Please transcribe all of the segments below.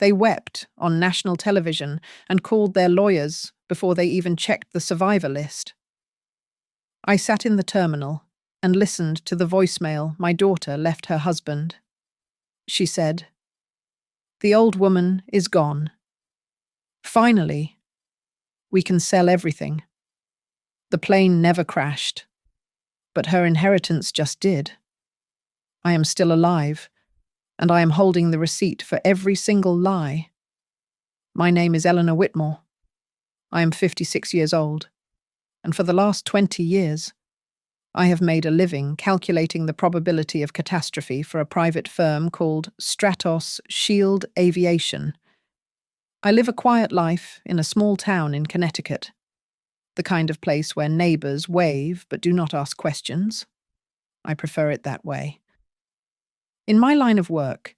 They wept on national television and called their lawyers before they even checked the survivor list. I sat in the terminal and listened to the voicemail my daughter left her husband. She said, "The old woman is gone. Finally, we can sell everything. The plane never crashed, but her inheritance just did. I am still alive, and I am holding the receipt for every single lie. My name is Eleanor Whitmore. I am 56 years old, and for the last 20 years, I have made a living calculating the probability of catastrophe for a private firm called Stratos Shield Aviation. I live a quiet life in a small town in Connecticut, the kind of place where neighbors wave but do not ask questions. I prefer it that way. In my line of work,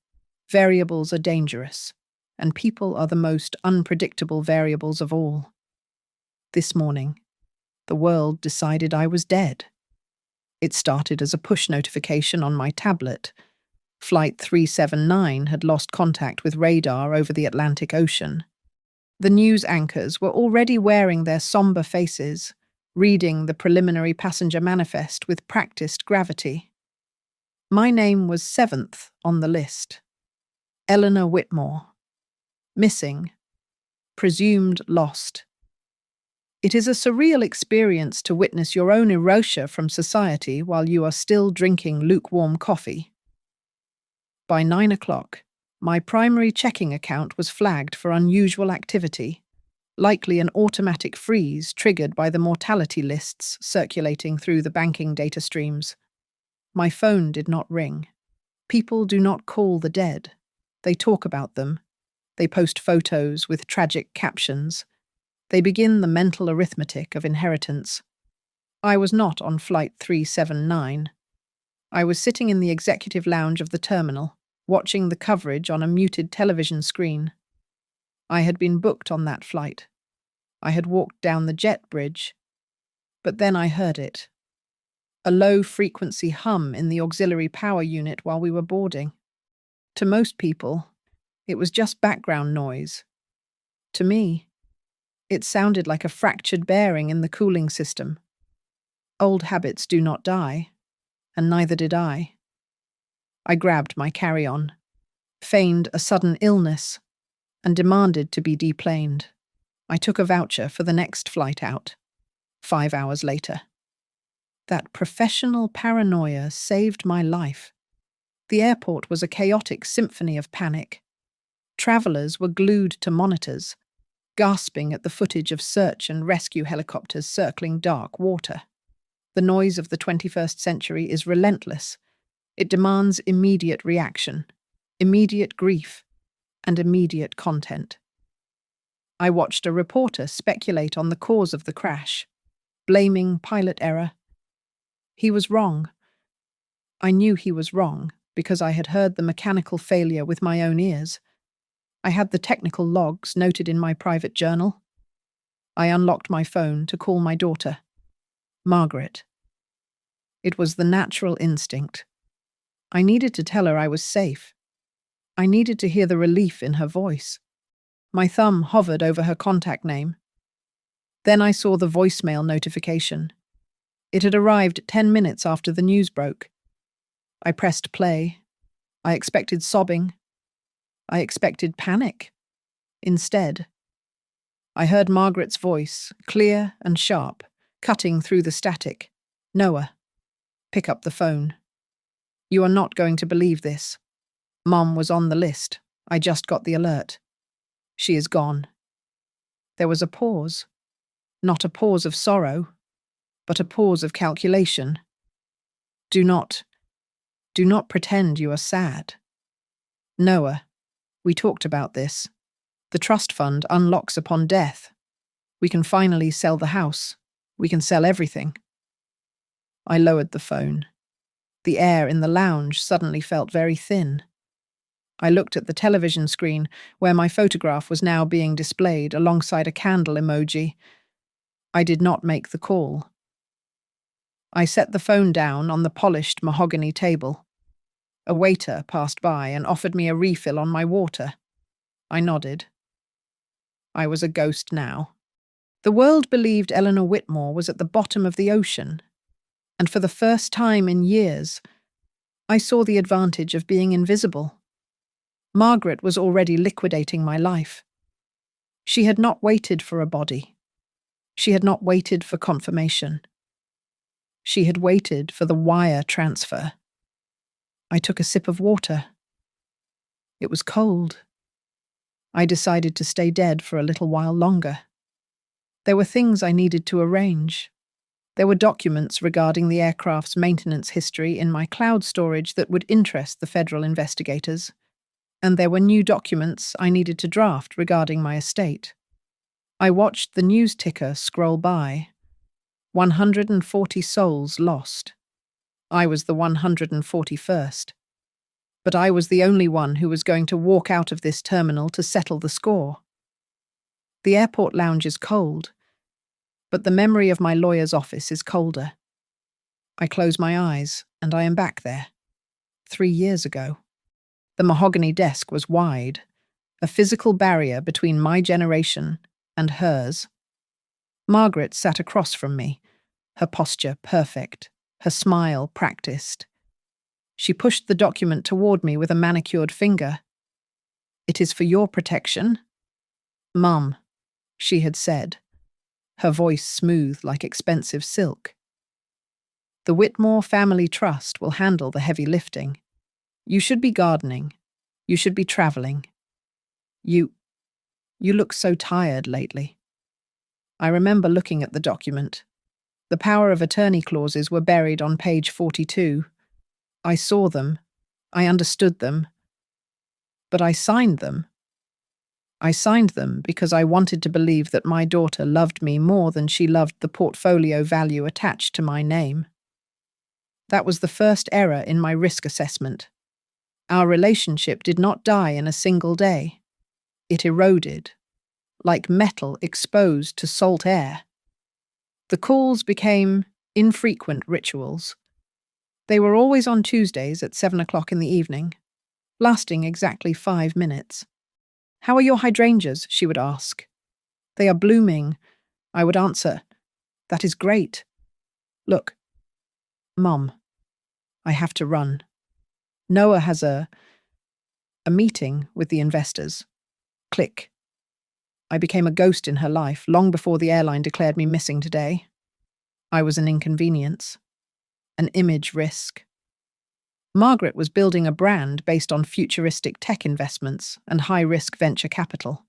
variables are dangerous, and people are the most unpredictable variables of all. This morning, the world decided I was dead. It started as a push notification on my tablet. Flight 379 had lost contact with radar over the Atlantic Ocean. The news anchors were already wearing their somber faces, reading the preliminary passenger manifest with practiced gravity. My name was 7th on the list. Eleanor Whitmore. Missing. Presumed lost. It is a surreal experience to witness your own erasure from society while you are still drinking lukewarm coffee. By 9 o'clock, my primary checking account was flagged for unusual activity, likely an automatic freeze triggered by the mortality lists circulating through the banking data streams. My phone did not ring. People do not call the dead. They talk about them. They post photos with tragic captions. They begin the mental arithmetic of inheritance. I was not on Flight 379. I was sitting in the executive lounge of the terminal, watching the coverage on a muted television screen. I had been booked on that flight. I had walked down the jet bridge. But then I heard it. A low-frequency hum in the auxiliary power unit while we were boarding. To most people, it was just background noise. To me, it sounded like a fractured bearing in the cooling system. Old habits do not die, and neither did I. I grabbed my carry-on, feigned a sudden illness, and demanded to be deplaned. I took a voucher for the next flight out, 5 hours later. That professional paranoia saved my life. The airport was a chaotic symphony of panic. Travelers were glued to monitors, gasping at the footage of search and rescue helicopters circling dark water. The noise of the 21st century is relentless. It demands immediate reaction, immediate grief, and immediate content. I watched a reporter speculate on the cause of the crash, blaming pilot error. He was wrong. I knew he was wrong because I had heard the mechanical failure with my own ears. I had the technical logs noted in my private journal. I unlocked my phone to call my daughter, Margaret. It was the natural instinct. I needed to tell her I was safe. I needed to hear the relief in her voice. My thumb hovered over her contact name. Then I saw the voicemail notification. It had arrived 10 minutes after the news broke. I pressed play. I expected sobbing. I expected panic. Instead, I heard Margaret's voice, clear and sharp, cutting through the static. "Noah, pick up the phone. You are not going to believe this. Mom was on the list. I just got the alert. She is gone." There was a pause. Not a pause of sorrow, but a pause of calculation. Do not pretend you are sad. Noah, we talked about this. The trust fund unlocks upon death. We can finally sell the house. We can sell everything. I lowered the phone. The air in the lounge suddenly felt very thin. I looked at the television screen, where my photograph was now being displayed alongside a candle emoji. I did not make the call. I set the phone down on the polished mahogany table. A waiter passed by and offered me a refill on my water. I nodded. I was a ghost now. The world believed Eleanor Whitmore was at the bottom of the ocean, and for the first time in years, I saw the advantage of being invisible. Margaret was already liquidating my life. She had not waited for a body. She had not waited for confirmation. She had waited for the wire transfer. I took a sip of water. It was cold. I decided to stay dead for a little while longer. There were things I needed to arrange. There were documents regarding the aircraft's maintenance history in my cloud storage that would interest the federal investigators, and there were new documents I needed to draft regarding my estate. I watched the news ticker scroll by. 140 souls lost. I was the 141st. But I was the only one who was going to walk out of this terminal to settle the score. The airport lounge is cold, but the memory of my lawyer's office is colder. I close my eyes, and I am back there. 3 years ago. The mahogany desk was wide, a physical barrier between my generation and hers. Margaret sat across from me, her posture perfect, her smile practiced. She pushed the document toward me with a manicured finger. "It is for your protection." "Mum," she had said, her voice smooth like expensive silk. "The Whitmore Family Trust will handle the heavy lifting. You should be gardening. You should be traveling. You look so tired lately." I remember looking at the document. The power of attorney clauses were buried on page 42. I saw them. I understood them. But I signed them. I signed them because I wanted to believe that my daughter loved me more than she loved the portfolio value attached to my name. That was the first error in my risk assessment. Our relationship did not die in a single day. It eroded, like metal exposed to salt air. The calls became infrequent rituals. They were always on Tuesdays at 7 o'clock in the evening, lasting exactly 5 minutes. "How are your hydrangeas?" she would ask. "They are blooming," I would answer. "That is great. Look, Mum, I have to run. Noah has a meeting with the investors." Click. I became a ghost in her life long before the airline declared me missing today. I was an inconvenience, an image risk. Margaret was building a brand based on futuristic tech investments and high-risk venture capital.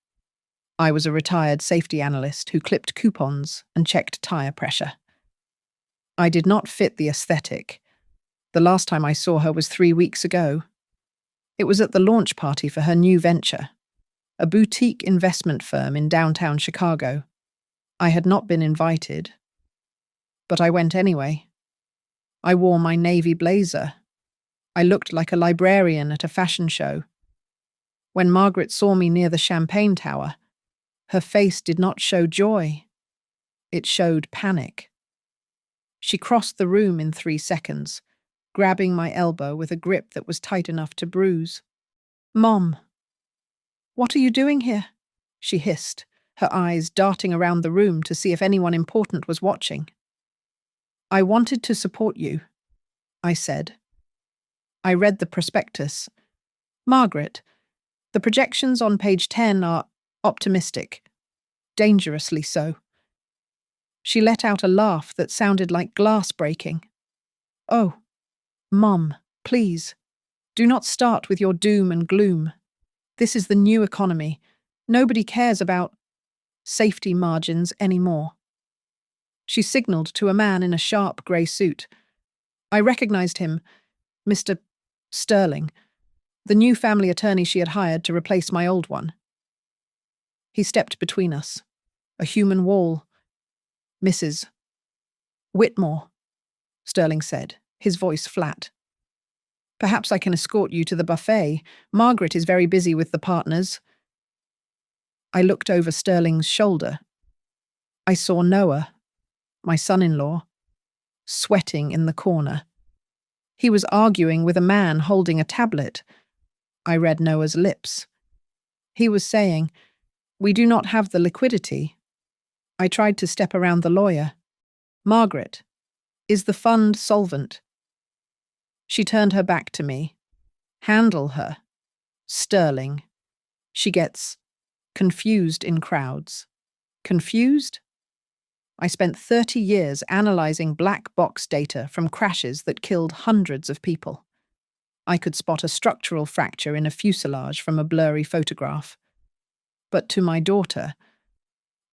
I was a retired safety analyst who clipped coupons and checked tire pressure. I did not fit the aesthetic. The last time I saw her was 3 weeks ago. It was at the launch party for her new venture, a boutique investment firm in downtown Chicago. I had not been invited, but I went anyway. I wore my navy blazer. I looked like a librarian at a fashion show. When Margaret saw me near the champagne tower, her face did not show joy. It showed panic. She crossed the room in 3 seconds, grabbing my elbow with a grip that was tight enough to bruise. "Mom, what are you doing here?" she hissed, her eyes darting around the room to see if anyone important was watching. "I wanted to support you," I said. I read the prospectus. "Margaret, the projections on page 10 are optimistic, dangerously so." She let out a laugh that sounded like glass breaking. "Oh, Mum, please, do not start with your doom and gloom. This is the new economy. Nobody cares about safety margins anymore." She signaled to a man in a sharp grey suit. I recognized him, Mr. Sterling, the new family attorney she had hired to replace my old one. He stepped between us, a human wall. "Mrs. Whitmore," Sterling said, his voice flat. "Perhaps I can escort you to the buffet. Margaret is very busy with the partners." I looked over Sterling's shoulder. I saw Noah, my son-in-law, sweating in the corner. He was arguing with a man holding a tablet. I read Noah's lips. He was saying, "We do not have the liquidity." I tried to step around the lawyer. "Margaret, is the fund solvent?" She turned her back to me. "Handle her. Sterling. She gets confused in crowds." Confused? I spent 30 years analyzing black box data from crashes that killed hundreds of people. I could spot a structural fracture in a fuselage from a blurry photograph. But to my daughter,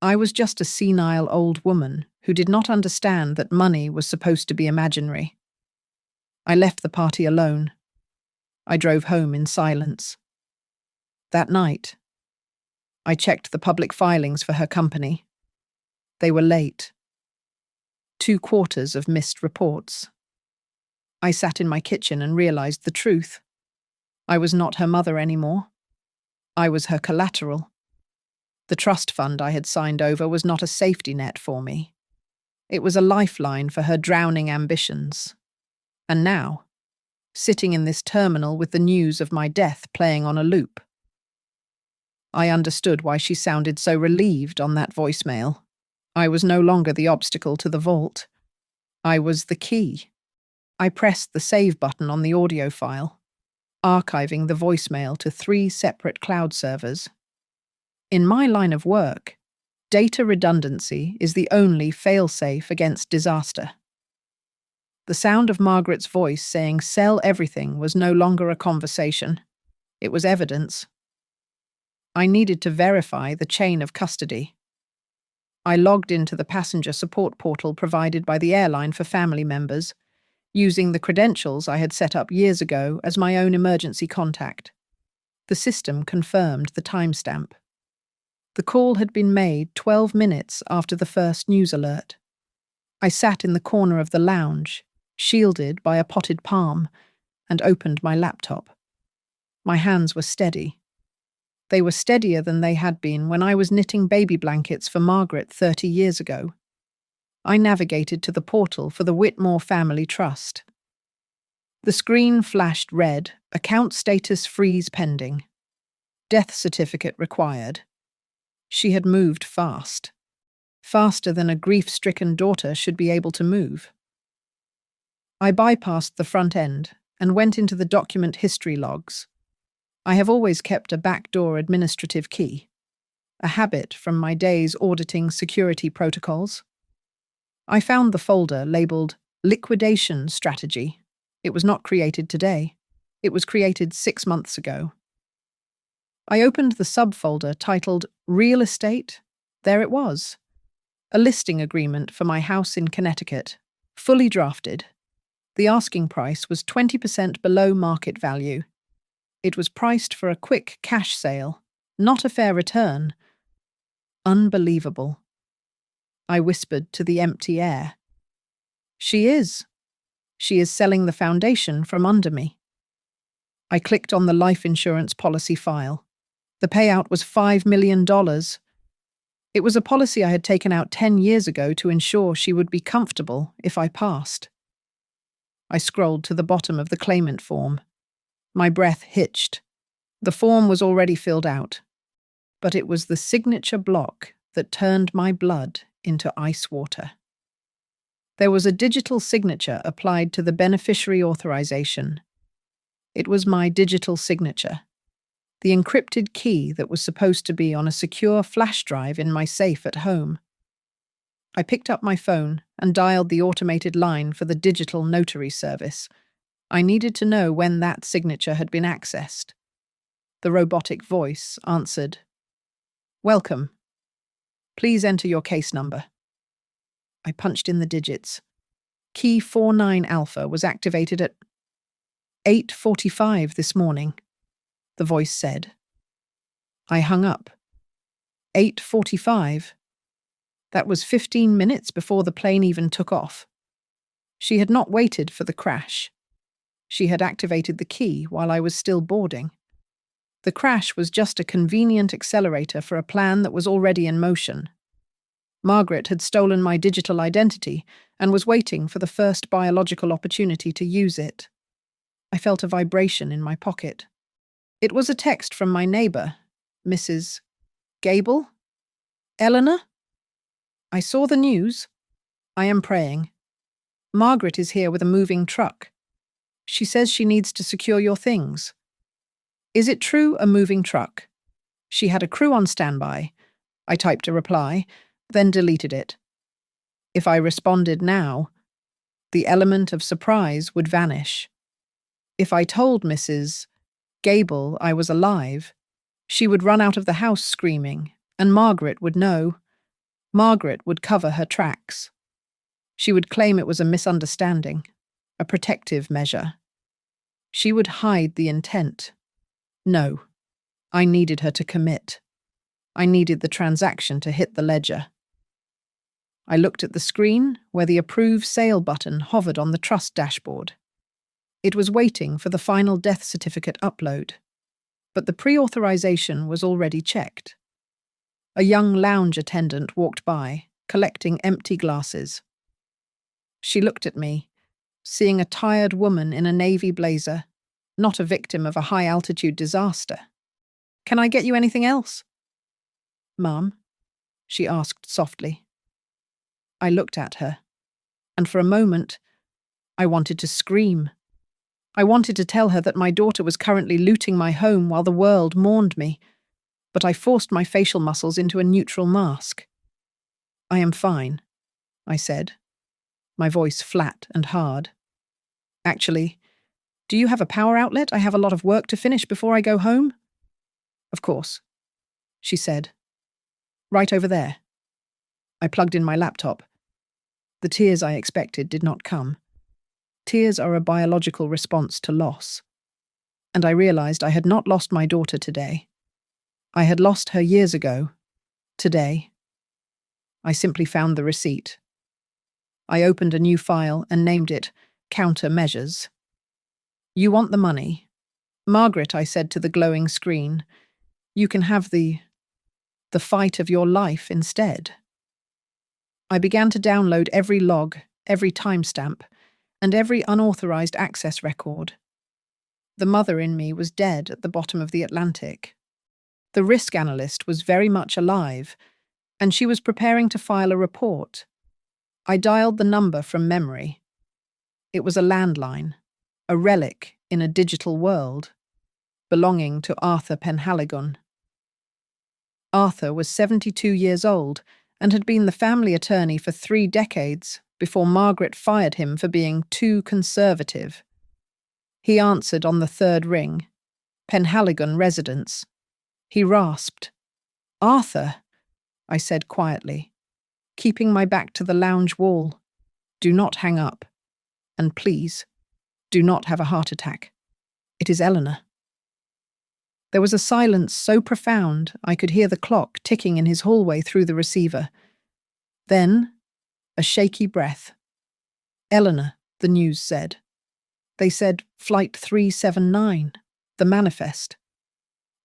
I was just a senile old woman who did not understand that money was supposed to be imaginary. I left the party alone. I drove home in silence. That night, I checked the public filings for her company. They were late. 2/4 of missed reports. I sat in my kitchen and realized the truth. I was not her mother anymore. I was her collateral. The trust fund I had signed over was not a safety net for me. It was a lifeline for her drowning ambitions. And now, sitting in this terminal with the news of my death playing on a loop, I understood why she sounded so relieved on that voicemail. I was no longer the obstacle to the vault. I was the key. I pressed the save button on the audio file, archiving the voicemail to 3 separate cloud servers. In my line of work, data redundancy is the only fail-safe against disaster. The sound of Margaret's voice saying "sell everything" was no longer a conversation. It was evidence. I needed to verify the chain of custody. I logged into the passenger support portal provided by the airline for family members, using the credentials I had set up years ago as my own emergency contact. The system confirmed the timestamp. The call had been made 12 minutes after the first news alert. I sat in the corner of the lounge, shielded by a potted palm, and opened my laptop. My hands were steady. They were steadier than they had been when I was knitting baby blankets for Margaret 30 years ago. I navigated to the portal for the Whitmore Family Trust. The screen flashed red, account status freeze pending. Death certificate required. She had moved fast. Faster than a grief-stricken daughter should be able to move. I bypassed the front end and went into the document history logs. I have always kept a backdoor administrative key, a habit from my days auditing security protocols. I found the folder labeled Liquidation Strategy. It was not created today. It was created 6 months ago. I opened the subfolder titled Real Estate. There it was. A listing agreement for my house in Connecticut, fully drafted. The asking price was 20% below market value. It was priced for a quick cash sale, not a fair return. Unbelievable. I whispered to the empty air. She is. She is selling the foundation from under me. I clicked on the life insurance policy file. The payout was $5 million. It was a policy I had taken out 10 years ago to ensure she would be comfortable if I passed. I scrolled to the bottom of the claimant form. My breath hitched. The form was already filled out, but it was the signature block that turned my blood into ice water. There was a digital signature applied to the beneficiary authorization. It was my digital signature, the encrypted key that was supposed to be on a secure flash drive in my safe at home. I picked up my phone and dialed the automated line for the digital notary service. I needed to know when that signature had been accessed. The robotic voice answered, "Welcome. Please enter your case number." I punched in the digits. Key 49 Alpha was activated at 8:45 this morning, the voice said. I hung up. 8:45? That was 15 minutes before the plane even took off. She had not waited for the crash. She had activated the key while I was still boarding. The crash was just a convenient accelerator for a plan that was already in motion. Margaret had stolen my digital identity and was waiting for the first biological opportunity to use it. I felt a vibration in my pocket. It was a text from my neighbor, Mrs. Gable? Eleanor? I saw the news. I am praying. Margaret is here with a moving truck. She says she needs to secure your things. Is it true, a moving truck? She had a crew on standby. I typed a reply, then deleted it. If I responded now, the element of surprise would vanish. If I told Mrs. Gable I was alive, she would run out of the house screaming, and Margaret would know. Margaret would cover her tracks. She would claim it was a misunderstanding, a protective measure. She would hide the intent. No, I needed her to commit. I needed the transaction to hit the ledger. I looked at the screen where the Approve Sale button hovered on the trust dashboard. It was waiting for the final death certificate upload, but the pre-authorization was already checked. A young lounge attendant walked by, collecting empty glasses. She looked at me, seeing a tired woman in a navy blazer, not a victim of a high-altitude disaster. "Can I get you anything else?" "Mum?" she asked softly. I looked at her, and for a moment, I wanted to scream. I wanted to tell her that my daughter was currently looting my home while the world mourned me, but I forced my facial muscles into a neutral mask. "I am fine," I said, my voice flat and hard. "Actually, do you have a power outlet? I have a lot of work to finish before I go home." "Of course," she said. "Right over there." I plugged in my laptop. The tears I expected did not come. Tears are a biological response to loss. And I realized I had not lost my daughter today. I had lost her years ago. Today. I simply found the receipt. I opened a new file and named it Countermeasures. "You want the money. Margaret," I said to the glowing screen, "you can have the fight of your life instead." I began to download every log, every timestamp, and every unauthorized access record. The mother in me was dead at the bottom of the Atlantic. The risk analyst was very much alive, and she was preparing to file a report. I dialed the number from memory. It was a landline, a relic in a digital world, belonging to Arthur Penhaligon. Arthur was 72 years old and had been the family attorney for 3 decades before Margaret fired him for being too conservative. He answered on the 3rd ring. Penhaligon residence. He rasped. "Arthur," I said quietly, keeping my back to the lounge wall. "Do not hang up. And please, do not have a heart attack. It is Eleanor." There was a silence so profound I could hear the clock ticking in his hallway through the receiver. Then, a shaky breath. "Eleanor," the news said. They said Flight 379, the manifest.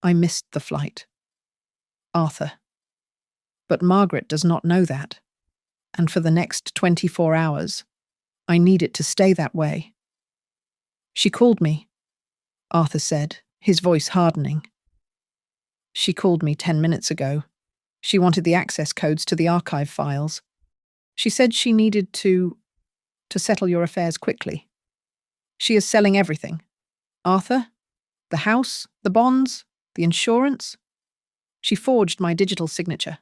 I missed the flight. Arthur. But Margaret does not know that. And for the next 24 hours, I need it to stay that way. "She called me," Arthur said, his voice hardening. "She called me 10 minutes ago. She wanted the access codes to the archive files. She said she needed to settle your affairs quickly. She is selling everything. Arthur, the house, the bonds, the insurance. She forged my digital signature.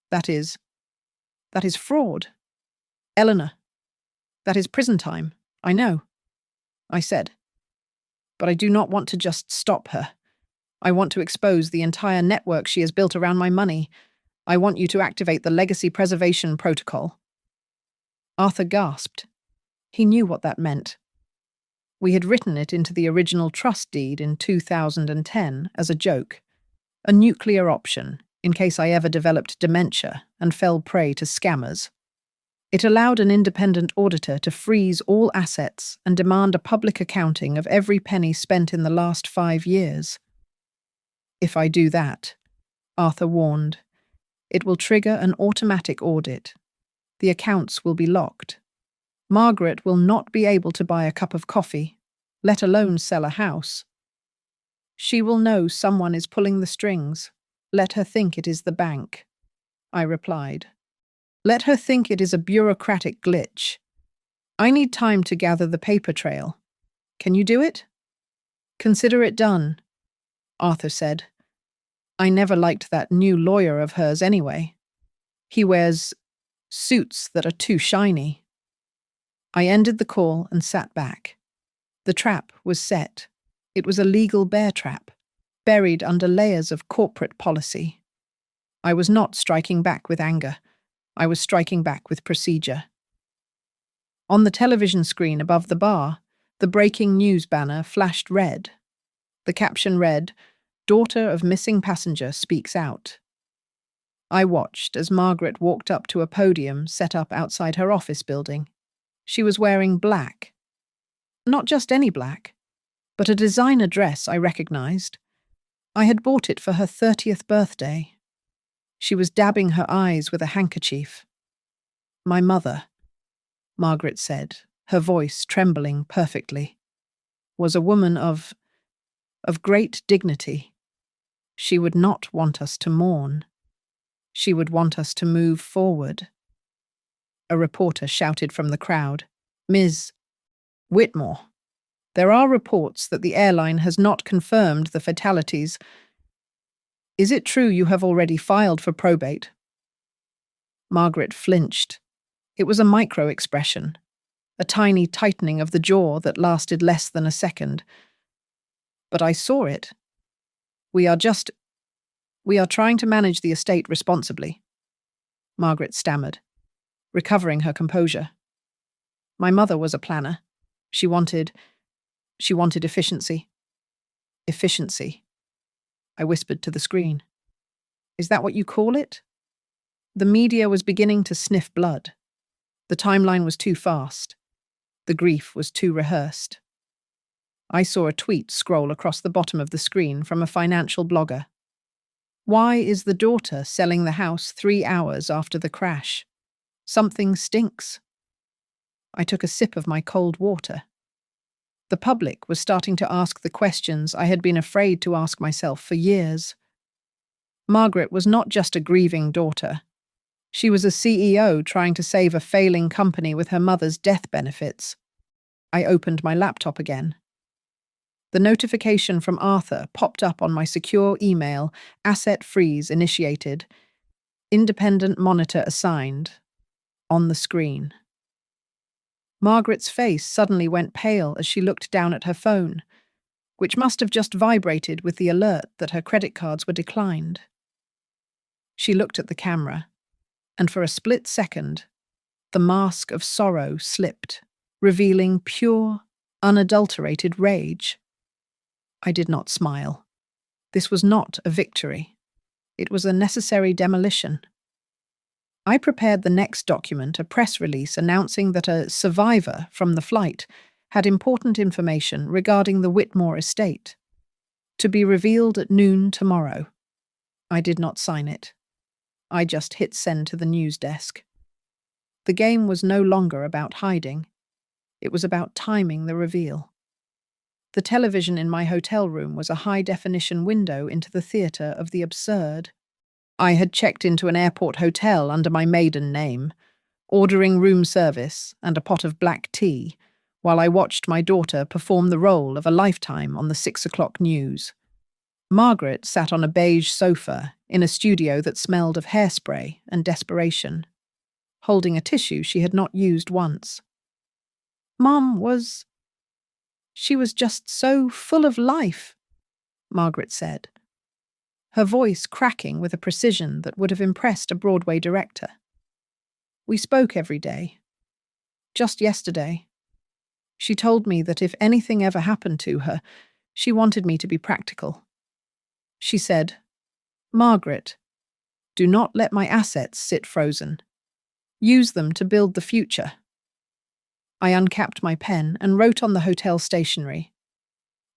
That is fraud. Eleanor, that is prison time, I know," I said. "But I do not want to just stop her. I want to expose the entire network she has built around my money. I want you to activate the Legacy Preservation Protocol." Arthur gasped. He knew what that meant. We had written it into the original trust deed in 2010 as a joke, a nuclear option in case I ever developed dementia and fell prey to scammers. It allowed an independent auditor to freeze all assets and demand a public accounting of every penny spent in the last 5 years. "If I do that," Arthur warned, "it will trigger an automatic audit. The accounts will be locked. Margaret will not be able to buy a cup of coffee, let alone sell a house. She will know someone is pulling the strings, Let her think it is the bank, I replied. Let her think it is a bureaucratic glitch. I need time to gather the paper trail. Can you do it? Consider it done, Arthur said. I never liked that new lawyer of hers anyway. He wears suits that are too shiny. I ended the call and sat back. The trap was set. It was a legal bear trap, buried under layers of corporate policy. I was not striking back with anger. I was striking back with procedure. On the television screen above the bar, the breaking news banner flashed red. The caption read, "Daughter of missing passenger speaks out." I watched as Margaret walked up to a podium set up outside her office building. She was wearing black. Not just any black, but a designer dress I recognized. I had bought it for her 30th birthday. She was dabbing her eyes with a handkerchief. "My mother," Margaret said, her voice trembling perfectly, "was a woman of great dignity. She would not want us to mourn. She would want us to move forward." A reporter shouted from the crowd, "Ms. Whitmore, there are reports that the airline has not confirmed the fatalities. Is it true you have already filed for probate?" Margaret flinched. It was a micro-expression, a tiny tightening of the jaw that lasted less than a second. "But I saw it. We are trying to manage the estate responsibly," Margaret stammered, recovering her composure. "My mother was a planner. She wanted efficiency." "Efficiency," I whispered to the screen. "Is that what you call it?" The media was beginning to sniff blood. The timeline was too fast. The grief was too rehearsed. I saw a tweet scroll across the bottom of the screen from a financial blogger. "Why is the daughter selling the house 3 hours after the crash? Something stinks." I took a sip of my cold water. The public was starting to ask the questions I had been afraid to ask myself for years. Margaret was not just a grieving daughter. She was a CEO trying to save a failing company with her mother's death benefits. I opened my laptop again. The notification from Arthur popped up on my secure email, asset freeze initiated, independent monitor assigned, on the screen. Margaret's face suddenly went pale as she looked down at her phone, which must have just vibrated with the alert that her credit cards were declined. She looked at the camera, and for a split second, the mask of sorrow slipped, revealing pure, unadulterated rage. I did not smile. This was not a victory. It was a necessary demolition. I prepared the next document, a press release announcing that a survivor from the flight had important information regarding the Whitmore estate, to be revealed at noon tomorrow. I did not sign it. I just hit send to the news desk. The game was no longer about hiding. It was about timing the reveal. The television in my hotel room was a high-definition window into the theatre of the absurd. I had checked into an airport hotel under my maiden name, ordering room service and a pot of black tea, while I watched my daughter perform the role of a lifetime on the 6 o'clock news. Margaret sat on a beige sofa in a studio that smelled of hairspray and desperation, holding a tissue she had not used once. She was just so full of life," Margaret said, her voice cracking with a precision that would have impressed a Broadway director. "We spoke every day. Just yesterday. She told me that if anything ever happened to her, she wanted me to be practical. She said, 'Margaret, do not let my assets sit frozen. Use them to build the future.'" I uncapped my pen and wrote on the hotel stationery,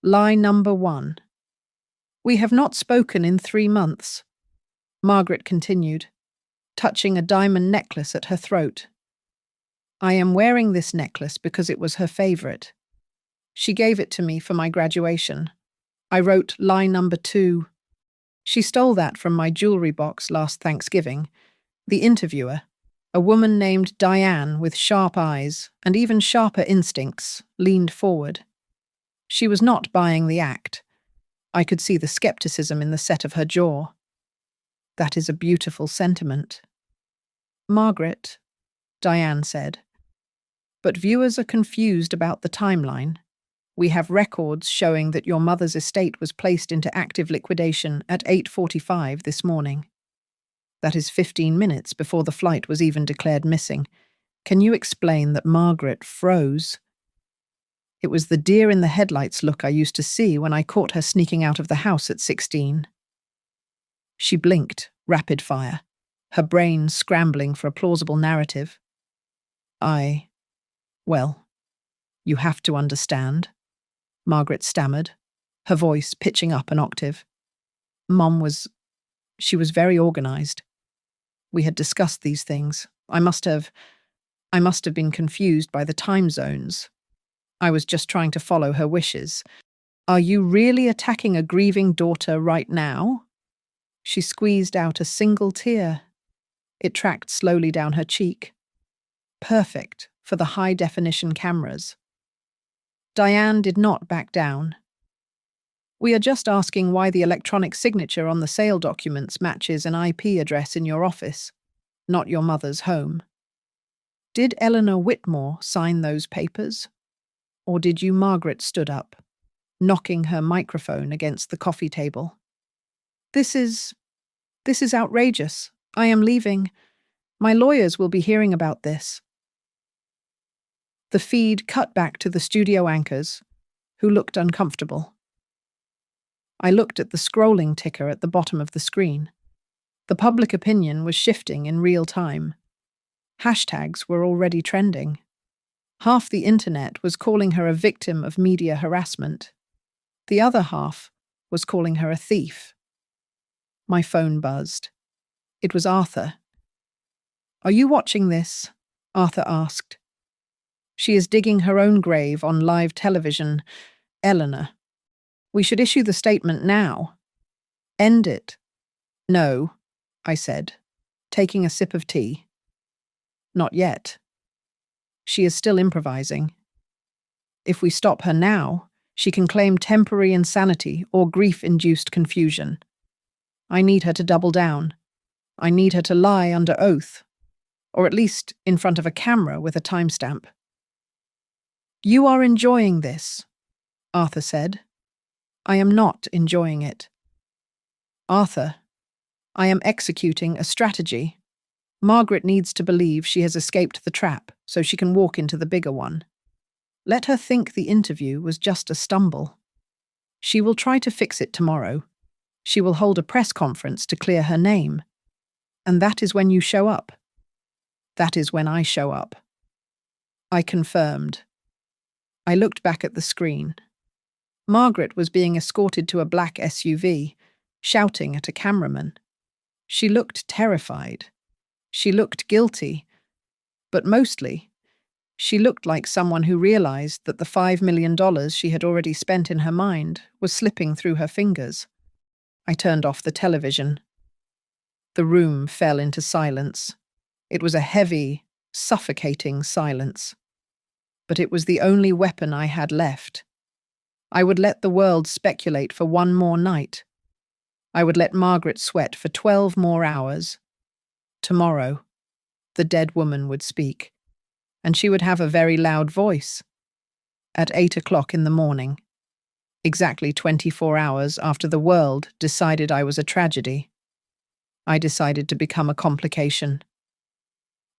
"Lie number 1. We have not spoken in 3 months," Margaret continued, touching a diamond necklace at her throat. "I am wearing this necklace because it was her favorite. She gave it to me for my graduation. I wrote lie number 2. She stole that from my jewelry box last Thanksgiving. The interviewer, a woman named Diane with sharp eyes and even sharper instincts, leaned forward. She was not buying the act. I could see the skepticism in the set of her jaw. That is a beautiful sentiment. Margaret, Diane said. But viewers are confused about the timeline. We have records showing that your mother's estate was placed into active liquidation at 8:45 this morning. That is 15 minutes before the flight was even declared missing. Can you explain that Margaret froze? It was the deer in the headlights look I used to see when I caught her sneaking out of the house at 16. She blinked, rapid fire, her brain scrambling for a plausible narrative. Well, you have to understand, Margaret stammered, her voice pitching up an octave. She was very organized. We had discussed these things. I must have been confused by the time zones. I was just trying to follow her wishes. Are you really attacking a grieving daughter right now? She squeezed out a single tear. It tracked slowly down her cheek. Perfect for the high-definition cameras. Diane did not back down. We are just asking why the electronic signature on the sale documents matches an IP address in your office, not your mother's home. Did Eleanor Whitmore sign those papers? Or did you? Margaret stood up, knocking her microphone against the coffee table. This is outrageous. I am leaving. My lawyers will be hearing about this. The feed cut back to the studio anchors, who looked uncomfortable. I looked at the scrolling ticker at the bottom of the screen. The public opinion was shifting in real time. Hashtags were already trending. Half the internet was calling her a victim of media harassment. The other half was calling her a thief. My phone buzzed. It was Arthur. Are you watching this? Arthur asked. She is digging her own grave on live television. Eleanor. We should issue the statement now. End it. No, I said, taking a sip of tea. Not yet. She is still improvising. If we stop her now, she can claim temporary insanity or grief-induced confusion. I need her to double down. I need her to lie under oath, or at least in front of a camera with a timestamp. You are enjoying this, Arthur said. I am not enjoying it. Arthur, I am executing a strategy. Margaret needs to believe she has escaped the trap so she can walk into the bigger one. Let her think the interview was just a stumble. She will try to fix it tomorrow. She will hold a press conference to clear her name. And that is when you show up. That is when I show up. I confirmed. I looked back at the screen. Margaret was being escorted to a black SUV, shouting at a cameraman. She looked terrified. She looked guilty. But mostly, she looked like someone who realized that the $5 million she had already spent in her mind was slipping through her fingers. I turned off the television. The room fell into silence. It was a heavy, suffocating silence. But it was the only weapon I had left. I would let the world speculate for one more night. I would let Margaret sweat for 12 more hours. Tomorrow, the dead woman would speak, and she would have a very loud voice. At 8 o'clock in the morning, exactly 24 hours after the world decided I was a tragedy, I decided to become a complication.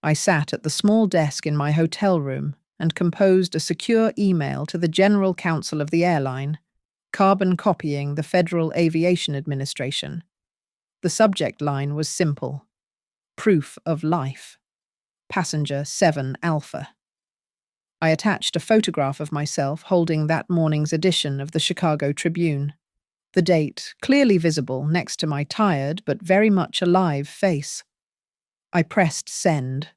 I sat at the small desk in my hotel room and composed a secure email to the General Counsel of the airline, carbon copying the Federal Aviation Administration. The subject line was simple: proof of life. Passenger 7 Alpha. I attached a photograph of myself holding that morning's edition of the Chicago Tribune. The date, clearly visible next to my tired but very much alive face. I pressed send.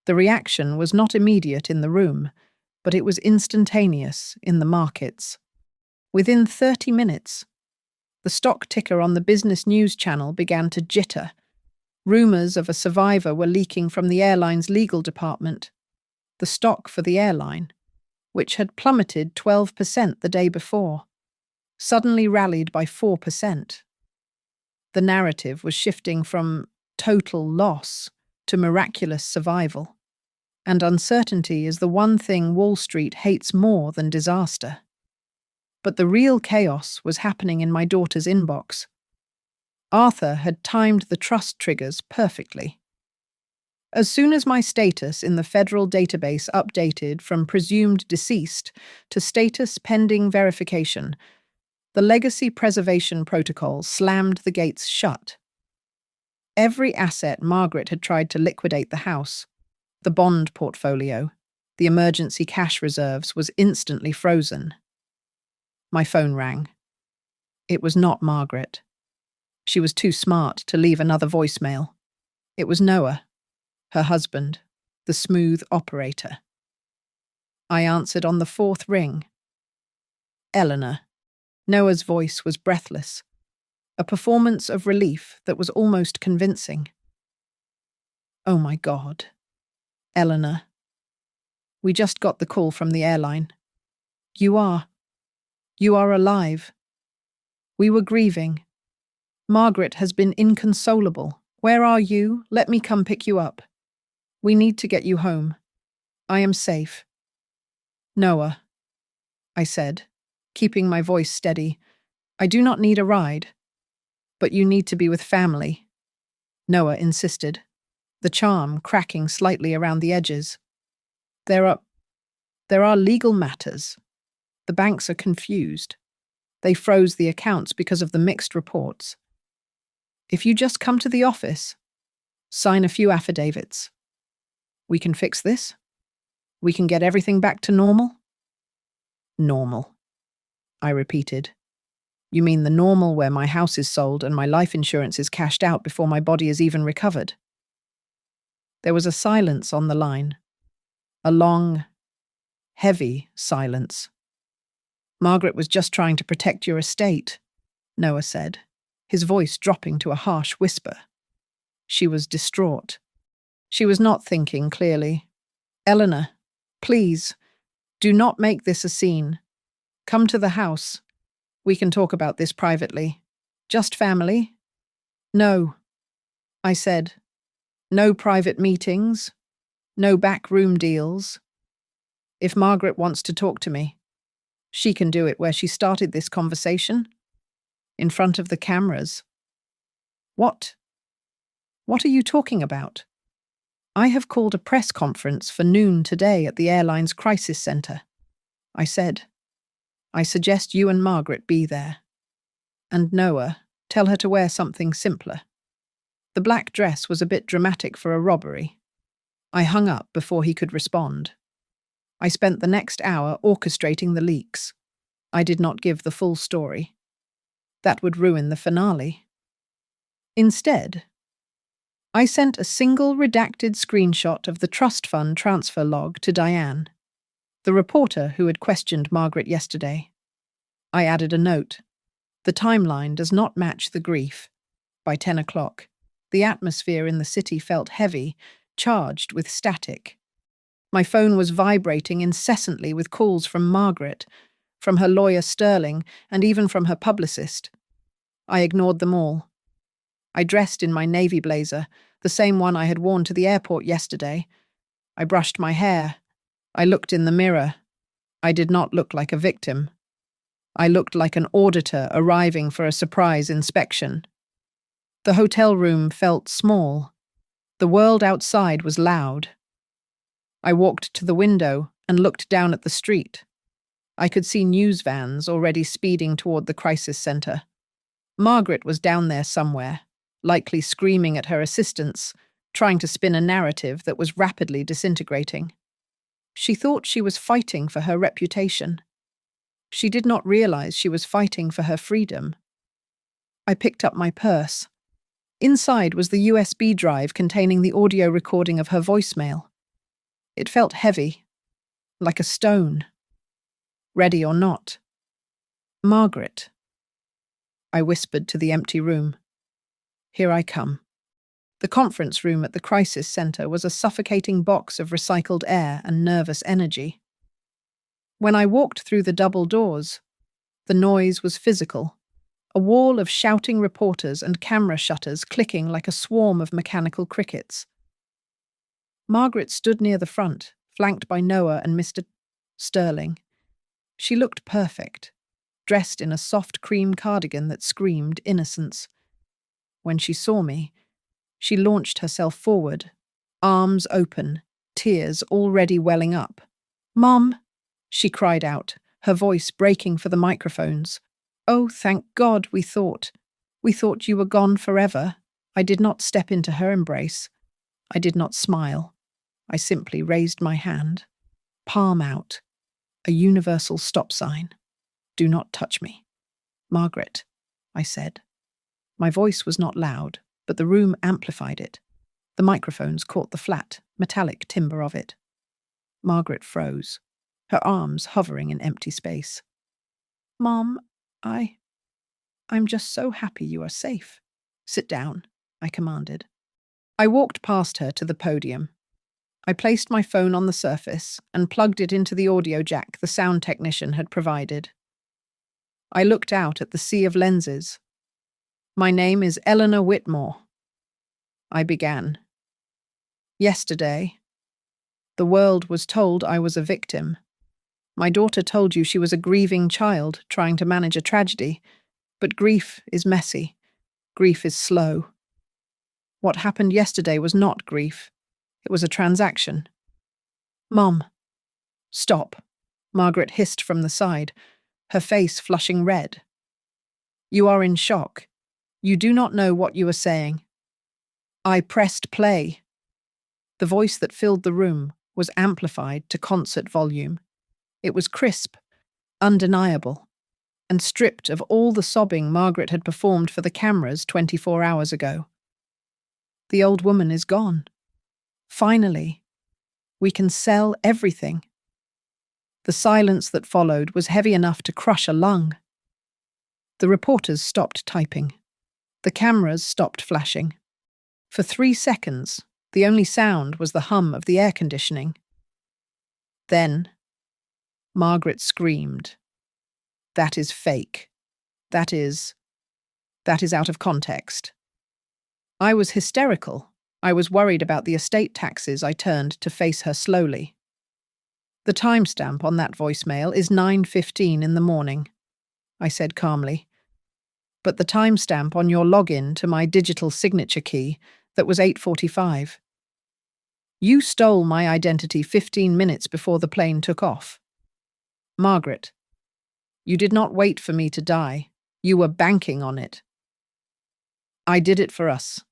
The reaction was not immediate in the room, but it was instantaneous in the markets. Within 30 minutes, The stock ticker on the business news channel began to jitter. Rumors of a survivor were leaking from the airline's legal department. The stock for the airline, which had plummeted 12% the day before, suddenly rallied by 4%. The narrative was shifting from total loss to miraculous survival. And uncertainty is the one thing Wall Street hates more than disaster. But the real chaos was happening in my daughter's inbox. Arthur had timed the trust triggers perfectly. As soon as my status in the federal database updated from presumed deceased to status pending verification, the legacy preservation protocol slammed the gates shut. Every asset Margaret had tried to liquidate the house, the bond portfolio, the emergency cash reserves, was instantly frozen. My phone rang. It was not Margaret. She was too smart to leave another voicemail. It was Noah, her husband, the smooth operator. I answered on the fourth ring. Eleanor. Noah's voice was breathless, a performance of relief that was almost convincing. Oh my God. Eleanor. We just got the call from the airline. You are alive. We were grieving. Margaret has been inconsolable. Where are you? Let me come pick you up. We need to get you home. I am safe. Noah, I said, keeping my voice steady. I do not need a ride. But you need to be with family. Noah insisted, the charm cracking slightly around the edges. There are legal matters. The banks are confused. They froze the accounts because of the mixed reports. If you just come to the office, sign a few affidavits. We can fix this. We can get everything back to normal. Normal, I repeated. You mean the normal where my house is sold and my life insurance is cashed out before my body is even recovered? There was a silence on the line. A long, heavy silence. Margaret was just trying to protect your estate, Noah said, his voice dropping to a harsh whisper. She was distraught. She was not thinking clearly. Eleanor, please, do not make this a scene. Come to the house. We can talk about this privately. Just family? No, I said. No private meetings. No backroom deals. If Margaret wants to talk to me, she can do it where she started this conversation. In front of the cameras. What? What are you talking about? I have called a press conference for noon today at the airline's crisis center. I said, I suggest you and Margaret be there. And Noah, tell her to wear something simpler. The black dress was a bit dramatic for a robbery. I hung up before he could respond. I spent the next hour orchestrating the leaks. I did not give the full story. That would ruin the finale. Instead, I sent a single redacted screenshot of the trust fund transfer log to Diane, the reporter who had questioned Margaret yesterday. I added a note. The timeline does not match the grief. By 10 o'clock, the atmosphere in the city felt heavy, charged with static. My phone was vibrating incessantly with calls from Margaret, from her lawyer Sterling, and even from her publicist. I ignored them all. I dressed in my navy blazer, the same one I had worn to the airport yesterday. I brushed my hair. I looked in the mirror. I did not look like a victim. I looked like an auditor arriving for a surprise inspection. The hotel room felt small. The world outside was loud. I walked to the window and looked down at the street. I could see news vans already speeding toward the crisis center. Margaret was down there somewhere, likely screaming at her assistants, trying to spin a narrative that was rapidly disintegrating. She thought she was fighting for her reputation. She did not realize she was fighting for her freedom. I picked up my purse. Inside was the USB drive containing the audio recording of her voicemail. It felt heavy, like a stone. Ready or not. Margaret. I whispered to the empty room. Here I come. The conference room at the crisis center was a suffocating box of recycled air and nervous energy. When I walked through the double doors, the noise was physical, a wall of shouting reporters and camera shutters clicking like a swarm of mechanical crickets. Margaret stood near the front, flanked by Noah and Mr. Sterling. She looked perfect, dressed in a soft cream cardigan that screamed innocence. When she saw me, she launched herself forward, arms open, tears already welling up. "Mom!" she cried out, her voice breaking for the microphones. "Oh, thank God, we thought you were gone forever." I did not step into her embrace. I did not smile. I simply raised my hand, palm out, a universal stop sign. "Do not touch me." "Margaret," I said. My voice was not loud, but the room amplified it. The microphones caught the flat, metallic timbre of it. Margaret froze, her arms hovering in empty space. "Mom, I'm just so happy you are safe." "Sit down," I commanded. I walked past her to the podium. I placed my phone on the surface and plugged it into the audio jack the sound technician had provided. I looked out at the sea of lenses. "My name is Eleanor Whitmore," I began. "Yesterday, the world was told I was a victim. My daughter told you she was a grieving child trying to manage a tragedy, but grief is messy. Grief is slow. What happened yesterday was not grief. It was a transaction." "Mom." "Stop," Margaret hissed from the side, her face flushing red. "You are in shock. You do not know what you are saying." I pressed play. The voice that filled the room was amplified to concert volume. It was crisp, undeniable, and stripped of all the sobbing Margaret had performed for the cameras 24 hours ago. "The old woman is gone. Finally, we can sell everything." The silence that followed was heavy enough to crush a lung. The reporters stopped typing. The cameras stopped flashing. For 3 seconds, the only sound was the hum of the air conditioning. Then, Margaret screamed. "That is fake. That is out of context." I was hysterical. I was worried about the estate taxes. I turned to face her slowly. "The timestamp on that voicemail is 9:15 in the morning," I said calmly. "But the timestamp on your login to my digital signature key, that was 8:45. You stole my identity 15 minutes before the plane took off. Margaret, you did not wait for me to die. You were banking on it." "I did it for us,"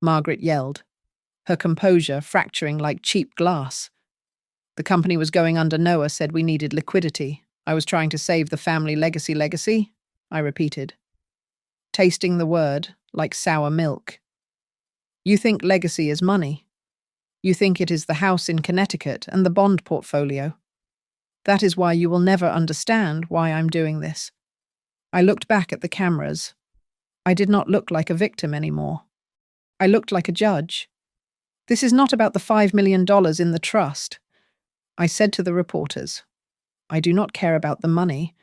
Margaret yelled, her composure fracturing like cheap glass. "The company was going under. Noah said we needed liquidity. I was trying to save the family legacy, I repeated, tasting the word like sour milk. "You think legacy is money. You think it is the house in Connecticut and the bond portfolio. That is why you will never understand why I'm doing this." I looked back at the cameras. I did not look like a victim anymore. I looked like a judge. "This is not about the $5 million in the trust," I said to the reporters. "I do not care about the money.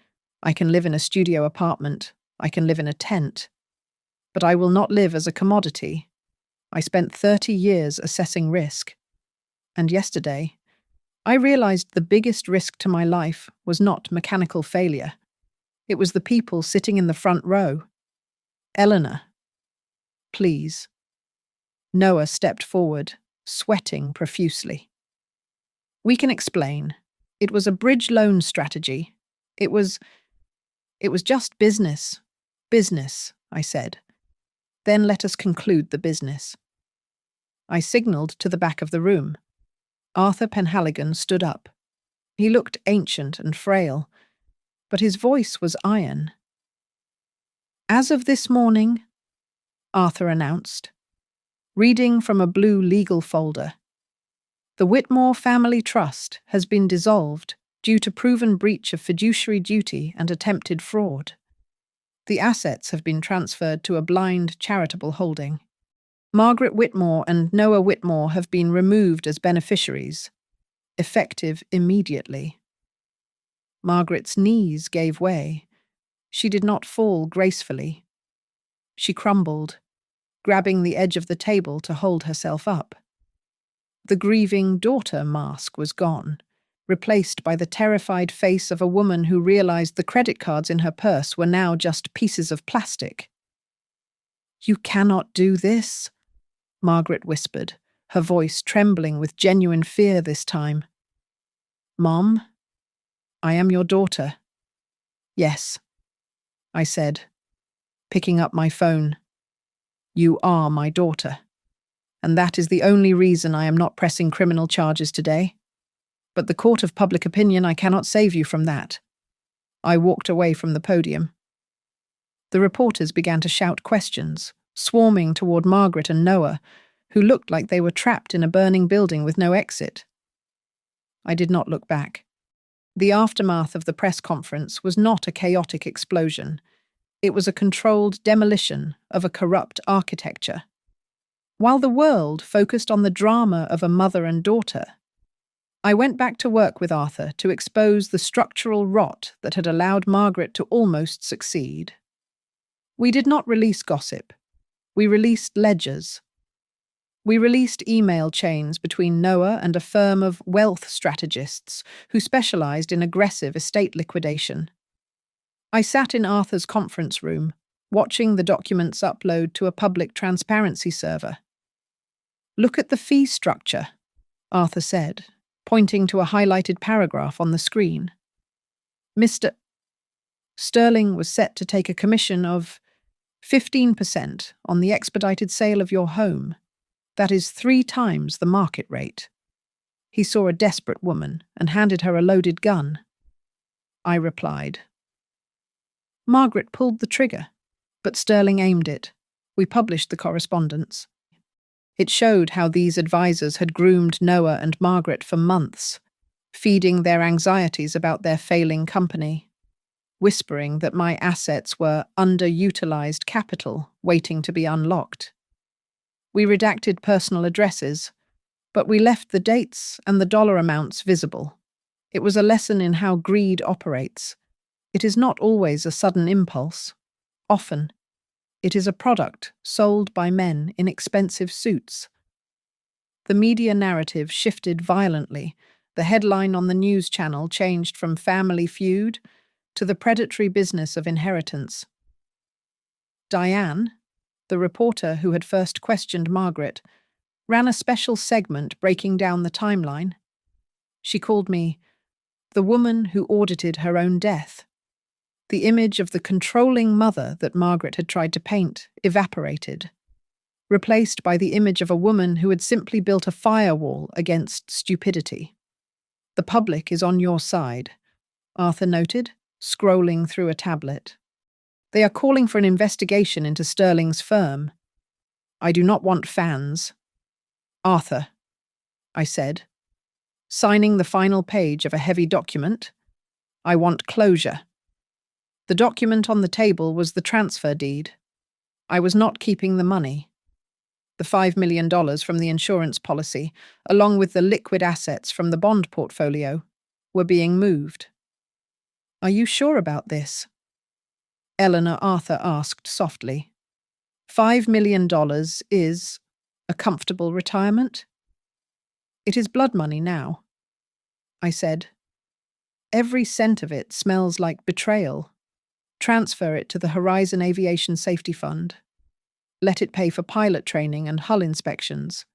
I can live in a studio apartment. I can live in a tent. But I will not live as a commodity. I spent 30 years assessing risk. And yesterday, I realized the biggest risk to my life was not mechanical failure. It was the people sitting in the front row. Eleanor, please." Noah stepped forward, sweating profusely. "We can explain. It was a bridge loan strategy. It was just business. Business," I said. "Then let us conclude the business." I signaled to the back of the room. Arthur Penhaligon stood up. He looked ancient and frail, but his voice was iron. "As of this morning," Arthur announced, reading from a blue legal folder, "the Whitmore Family Trust has been dissolved due to proven breach of fiduciary duty and attempted fraud. The assets have been transferred to a blind charitable holding. Margaret Whitmore and Noah Whitmore have been removed as beneficiaries, effective immediately. Margaret's knees gave way. She did not fall gracefully. She crumbled, grabbing the edge of the table to hold herself up. The grieving daughter mask was gone, replaced by the terrified face of a woman who realized the credit cards in her purse were now just pieces of plastic. "You cannot do this," Margaret whispered, her voice trembling with genuine fear this time. "Mom, I am your daughter." "Yes," I said, picking up my phone. "You are my daughter, and that is the only reason I am not pressing criminal charges today. But the court of public opinion, I cannot save you from that." I walked away from the podium. The reporters began to shout questions, swarming toward Margaret and Noah, who looked like they were trapped in a burning building with no exit. I did not look back. The aftermath of the press conference was not a chaotic explosion. It was a controlled demolition of a corrupt architecture. While the world focused on the drama of a mother and daughter, I went back to work with Arthur to expose the structural rot that had allowed Margaret to almost succeed. We did not release gossip. We released ledgers. We released email chains between Noah and a firm of wealth strategists who specialized in aggressive estate liquidation. I sat in Arthur's conference room, watching the documents upload to a public transparency server. "Look at the fee structure," Arthur said, pointing to a highlighted paragraph on the screen. Mr. Sterling was set to take a commission of 15% on the expedited sale of your home. That is 3 times the market rate. He saw a desperate woman and handed her a loaded gun. I replied. Margaret pulled the trigger, but Sterling aimed it. We published the correspondence. It showed how these advisors had groomed Noah and Margaret for months, feeding their anxieties about their failing company, whispering that my assets were underutilized capital waiting to be unlocked. We redacted personal addresses, but we left the dates and the dollar amounts visible. It was a lesson in how greed operates. It is not always a sudden impulse. Often, it is a product sold by men in expensive suits. The media narrative shifted violently. The headline on the news channel changed from family feud to the predatory business of inheritance. Diane, the reporter who had first questioned Margaret, ran a special segment breaking down the timeline. She called me the woman who audited her own death. The image of the controlling mother that Margaret had tried to paint evaporated, replaced by the image of a woman who had simply built a firewall against stupidity. "The public is on your side," Arthur noted, scrolling through a tablet. "They are calling for an investigation into Sterling's firm. I do not want fans." "Arthur," I said, signing the final page of a heavy document, "I want closure." The document on the table was the transfer deed. I was not keeping the money. The $5 million from the insurance policy, along with the liquid assets from the bond portfolio, were being moved. "Are you sure about this?" Eleanor Arthur asked softly. $5 million is a comfortable retirement? It is blood money now, I said. Every cent of it smells like betrayal. Transfer it to the Horizon Aviation Safety Fund. Let it pay for pilot training and hull inspections.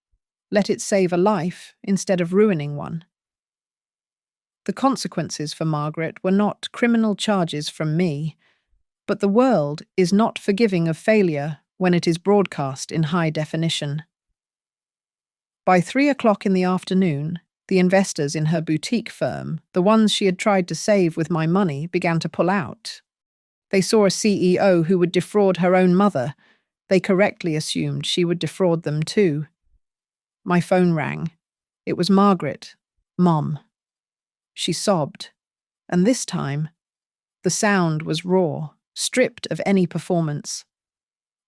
Let it save a life instead of ruining one. The consequences for Margaret were not criminal charges from me, but the world is not forgiving of failure when it is broadcast in high definition. By 3:00 in the afternoon, the investors in her boutique firm, the ones she had tried to save with my money, began to pull out. They saw a CEO who would defraud her own mother. They correctly assumed she would defraud them too. My phone rang. It was Margaret. "Mom." She sobbed, and this time, the sound was raw, stripped of any performance.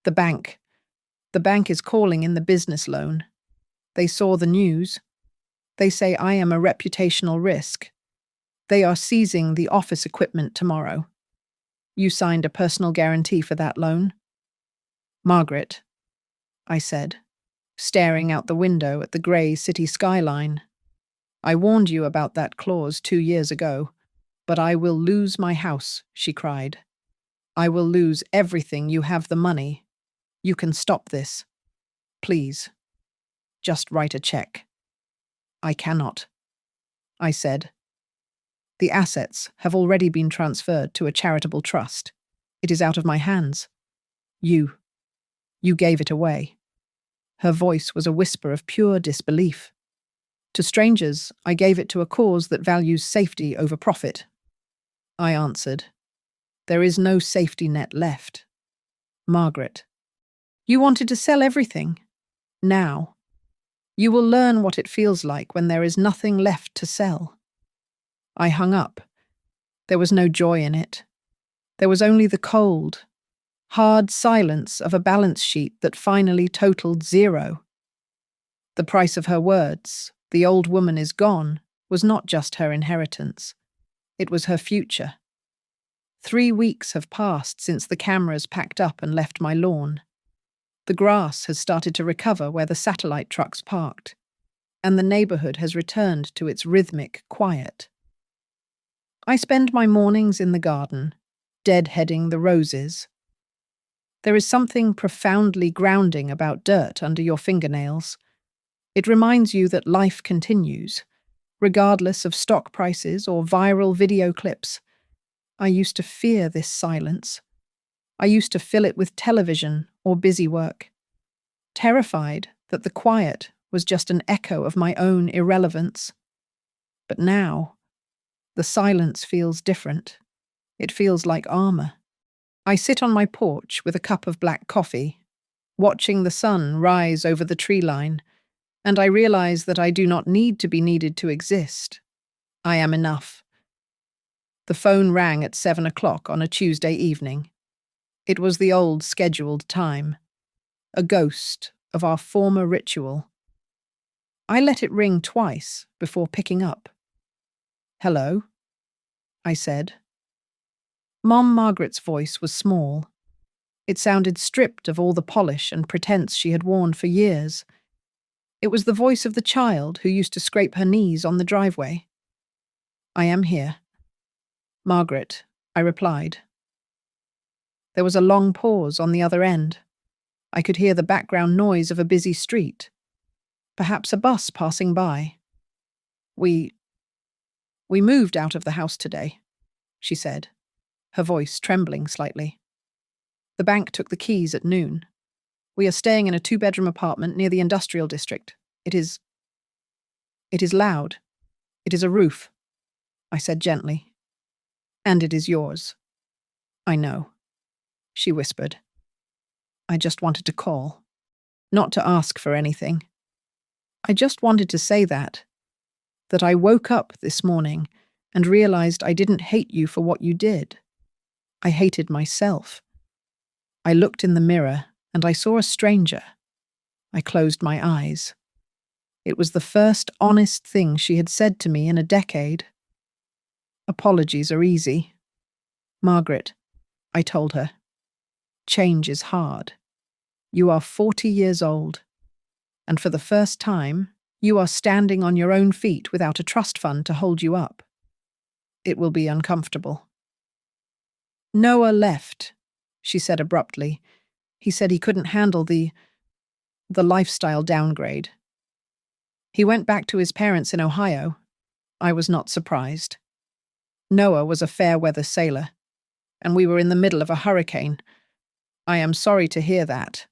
The bank. The bank is calling in the business loan. They saw the news. They say I am a reputational risk. They are seizing the office equipment tomorrow. You signed a personal guarantee for that loan? Margaret, I said, staring out the window at the grey city skyline. I warned you about that clause 2 years ago. But I will lose my house, she cried. I will lose everything. You have the money. You can stop this. Please. Just write a check. I cannot, I said. The assets have already been transferred to a charitable trust. It is out of my hands. You gave it away. Her voice was a whisper of pure disbelief. To strangers, I gave it to a cause that values safety over profit. I answered. There is no safety net left. Margaret, you wanted to sell everything. Now, you will learn what it feels like when there is nothing left to sell. I hung up. There was no joy in it. There was only the cold, hard silence of a balance sheet that finally totaled 0. The price of her words, "The old woman is gone," was not just her inheritance. It was her future. 3 weeks have passed since the cameras packed up and left my lawn. The grass has started to recover where the satellite trucks parked, and the neighborhood has returned to its rhythmic quiet. I spend my mornings in the garden, deadheading the roses. There is something profoundly grounding about dirt under your fingernails. It reminds you that life continues, regardless of stock prices or viral video clips. I used to fear this silence. I used to fill it with television or busy work, terrified that the quiet was just an echo of my own irrelevance. But now, the silence feels different. It feels like armor. I sit on my porch with a cup of black coffee, watching the sun rise over the tree line, and I realize that I do not need to be needed to exist. I am enough. The phone rang at 7 o'clock on a Tuesday evening. It was the old scheduled time, a ghost of our former ritual. I let it ring twice before picking up. Hello, I said. Mom Margaret's voice was small. It sounded stripped of all the polish and pretense she had worn for years. It was the voice of the child who used to scrape her knees on the driveway. I am here. Margaret, I replied. There was a long pause on the other end. I could hear the background noise of a busy street. Perhaps a bus passing by. We moved out of the house today, she said, her voice trembling slightly. The bank took the keys at noon. We are staying in a 2-bedroom apartment near the industrial district. It is loud. It is a roof, I said gently. And it is yours. I know, she whispered. I just wanted to call, not to ask for anything. I just wanted to say that I woke up this morning and realized I didn't hate you for what you did. I hated myself. I looked in the mirror and I saw a stranger. I closed my eyes. It was the first honest thing she had said to me in a decade. Apologies are easy. Margaret, I told her. Change is hard. You are 40 years old, and for the first time, you are standing on your own feet without a trust fund to hold you up. It will be uncomfortable. Noah left, she said abruptly. He said he couldn't handle the lifestyle downgrade. He went back to his parents in Ohio. I was not surprised. Noah was a fair-weather sailor, and we were in the middle of a hurricane. I am sorry to hear that,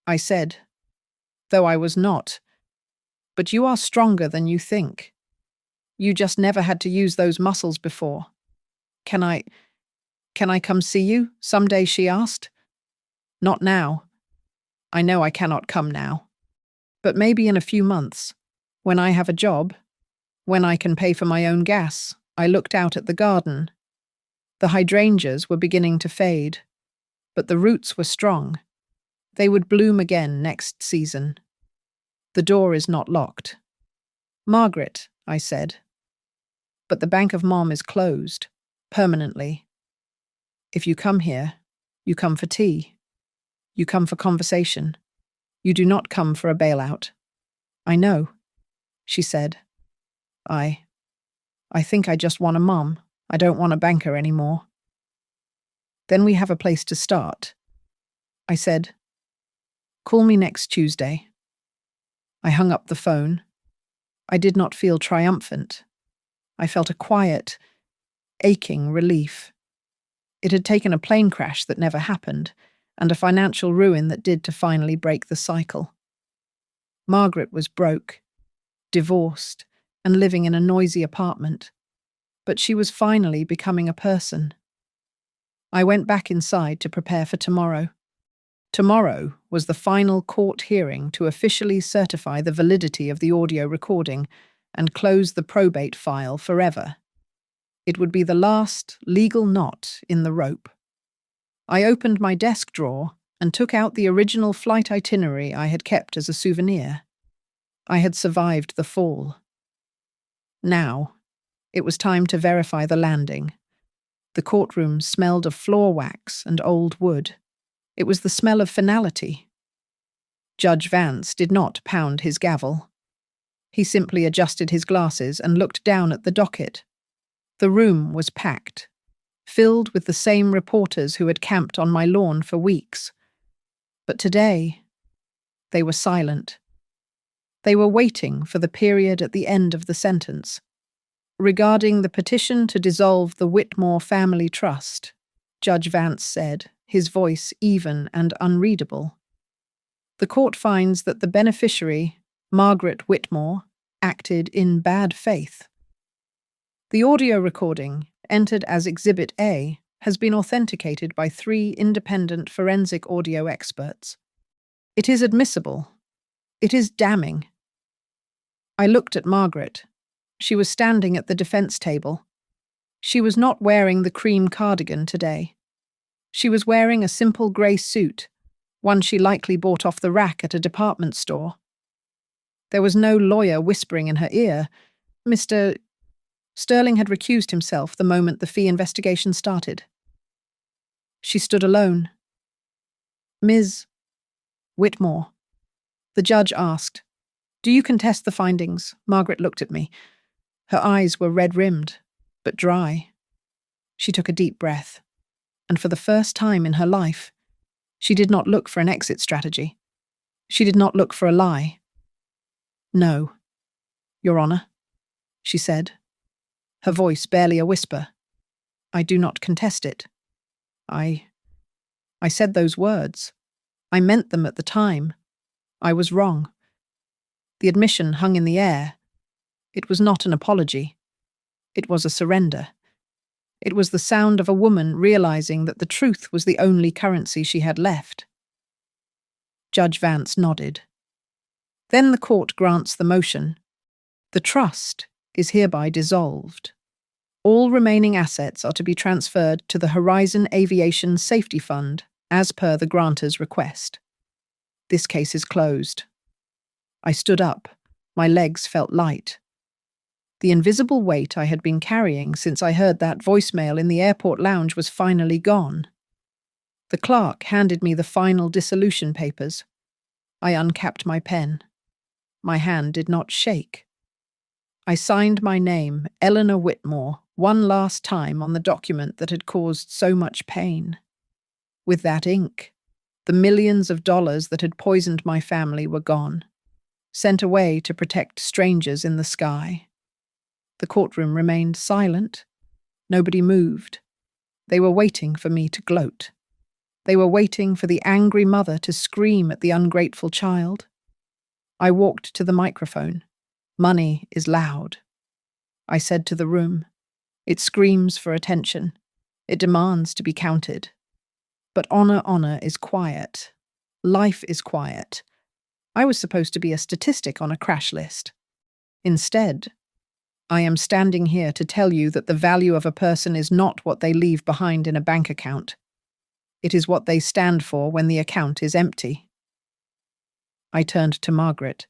I said, though I was not. But you are stronger than you think. You just never had to use those muscles before. Can I come see you someday, she asked. Not now. I know I cannot come now. But maybe in a few months, when I have a job, when I can pay for my own gas. I looked out at the garden. The hydrangeas were beginning to fade, but the roots were strong. They would bloom again next season. The door is not locked. Margaret, I said. But the Bank of Mom is closed, permanently. If you come here, you come for tea. You come for conversation. You do not come for a bailout. I know, she said. I think I just want a mom. I don't want a banker anymore. Then we have a place to start. I said, call me next Tuesday. I hung up the phone. I did not feel triumphant. I felt a quiet, aching relief. It had taken a plane crash that never happened, and a financial ruin that did to finally break the cycle. Margaret was broke, divorced, and living in a noisy apartment. But she was finally becoming a person. I went back inside to prepare for tomorrow. Tomorrow was the final court hearing to officially certify the validity of the audio recording and close the probate file forever. It would be the last legal knot in the rope. I opened my desk drawer and took out the original flight itinerary I had kept as a souvenir. I had survived the fall. Now, it was time to verify the landing. The courtroom smelled of floor wax and old wood. It was the smell of finality. Judge Vance did not pound his gavel. He simply adjusted his glasses and looked down at the docket. The room was packed, filled with the same reporters who had camped on my lawn for weeks. But today, they were silent. They were waiting for the period at the end of the sentence. Regarding the petition to dissolve the Whitmore Family Trust, Judge Vance said, his voice even and unreadable. The court finds that the beneficiary, Margaret Whitmore, acted in bad faith. The audio recording, entered as Exhibit A, has been authenticated by 3 independent forensic audio experts. It is admissible. It is damning. I looked at Margaret. She was standing at the defense table. She was not wearing the cream cardigan today. She was wearing a simple grey suit, one she likely bought off the rack at a department store. There was no lawyer whispering in her ear. Mr. Sterling had recused himself the moment the fee investigation started. She stood alone. Ms. Whitmore. The judge asked, "Do you contest the findings?" Margaret looked at me. Her eyes were red-rimmed, but dry. She took a deep breath, and for the first time in her life, she did not look for an exit strategy. She did not look for a lie. "No, Your Honor," she said, her voice barely a whisper. "I do not contest it. I said those words. I meant them at the time. I was wrong." The admission hung in the air. It was not an apology. It was a surrender. It was the sound of a woman realizing that the truth was the only currency she had left. Judge Vance nodded. Then the court grants the motion. The trust is hereby dissolved. All remaining assets are to be transferred to the Horizon Aviation Safety Fund, as per the grantor's request. This case is closed. I stood up. My legs felt light. The invisible weight I had been carrying since I heard that voicemail in the airport lounge was finally gone. The clerk handed me the final dissolution papers. I uncapped my pen. My hand did not shake. I signed my name, Eleanor Whitmore, one last time on the document that had caused so much pain. With that ink, the millions of dollars that had poisoned my family were gone, sent away to protect strangers in the sky. The courtroom remained silent. Nobody moved. They were waiting for me to gloat. They were waiting for the angry mother to scream at the ungrateful child. I walked to the microphone. Money is loud. I said to the room, it screams for attention. It demands to be counted. But honor is quiet. Life is quiet. I was supposed to be a statistic on a crash list. Instead, I am standing here to tell you that the value of a person is not what they leave behind in a bank account. It is what they stand for when the account is empty. I turned to Margaret.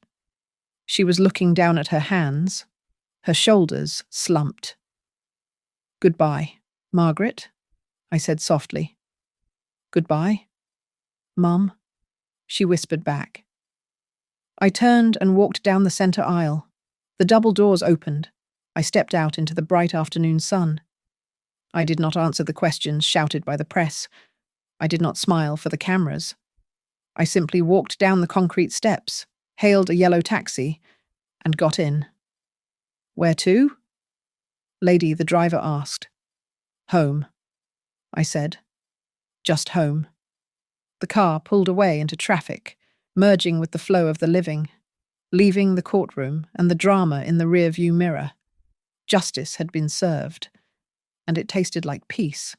She was looking down at her hands, her shoulders slumped. "Goodbye, Margaret," I said softly. "Goodbye, Mum," she whispered back. I turned and walked down the center aisle. The double doors opened. I stepped out into the bright afternoon sun. I did not answer the questions shouted by the press. I did not smile for the cameras. I simply walked down the concrete steps, hailed a yellow taxi, and got in. "Where to?" Lady, the driver asked. "Home," I said. "Just home." The car pulled away into traffic, merging with the flow of the living, leaving the courtroom and the drama in the rear-view mirror. Justice had been served, and it tasted like peace.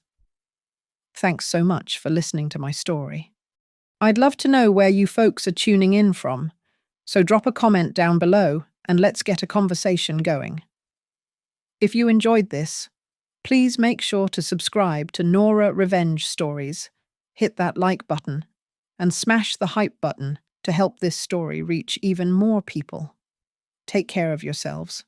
Thanks so much for listening to my story. I'd love to know where you folks are tuning in from, so drop a comment down below and let's get a conversation going. If you enjoyed this, please make sure to subscribe to Nora Revenge Stories, hit that like button, and smash the hype button to help this story reach even more people. Take care of yourselves.